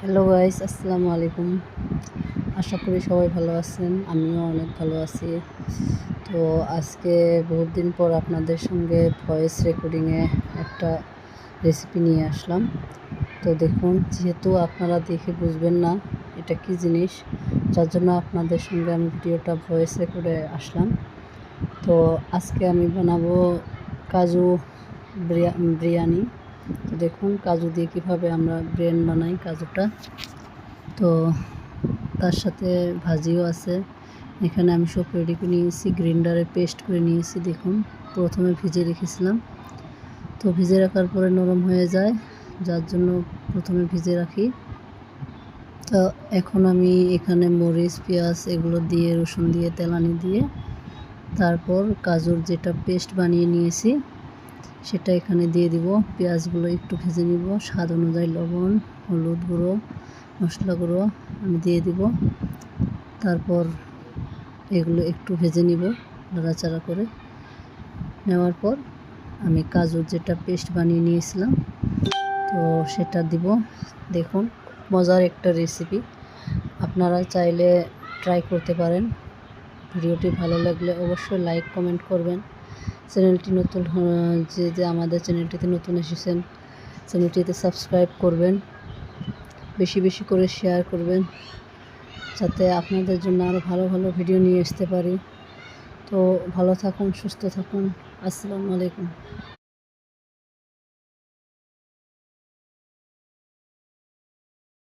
Hello guys, আসসালামু আলাইকুম। আশা করি সবাই ভালো আছেন, আমিও অনেক ভালো আছি। তো আজকে বহুত দিন পর আপনাদের সঙ্গে ভয়েস রেকর্ডিংয়ে একটা রেসিপি নিয়ে আসলাম। তো দেখুন, যেহেতু আপনারা দেখে বুঝবেন না এটা কি জিনিস, যার জন্য আপনাদের সঙ্গে আমি ভিডিওটা ভয়েস রেকর্ডে আসলাম। তো আজকে আমি বানাবো কাজু বিরিয়ানি। তো দেখুন কাজু দিয়ে কীভাবে আমরা বিরিয়ানি বানাই কাজুটা। তো তার সাথে ভাজিও আছে। এখানে আমি সব রেডি করে নিয়েছি, গ্রাইন্ডারে পেস্ট করে নিয়েছি। দেখুন প্রথমে ভিজে রেখেছিলাম, তো ভিজে রাখার পরে নরম হয়ে যায়, যার জন্য প্রথমে ভিজে রাখি। তো এখন আমি এখানে মরিচ, পেঁয়াজ এগুলো দিয়ে, রসুন দিয়ে, তেলানি দিয়ে, তারপর কাজুর যেটা পেস্ট বানিয়ে নিয়েছি সেটা এখানে দিয়ে দিব। পেঁয়াজগুলো একটু ভেজে নিব, স্বাদ অনুযায়ী লবণ, হলুদ গুঁড়ো, মশলা গুঁড়ো আমি দিয়ে দিব। তারপর এগুলো একটু ভেজে নিব নাড়াচাড়া করে। নেওয়ার পর আমি কাজুর যেটা পেস্ট বানিয়ে নিয়েছিলাম তো সেটা দিব। দেখুন মজার একটা রেসিপি, আপনারা চাইলে ট্রাই করতে পারেন। ভিডিওটি ভালো লাগলে অবশ্যই লাইক কমেন্ট করবেন। চ্যানেলটি নতুন, যে আমাদের চ্যানেলটিতে নতুন এসেছেন চ্যানেলটিতে সাবস্ক্রাইব করবেন, বেশি বেশি করে শেয়ার করবেন, যাতে আপনাদের জন্য আরও ভালো ভালো ভিডিও নিয়ে আসতে পারি। তো ভালো থাকুন, সুস্থ থাকুন। আসসালামু আলাইকুম।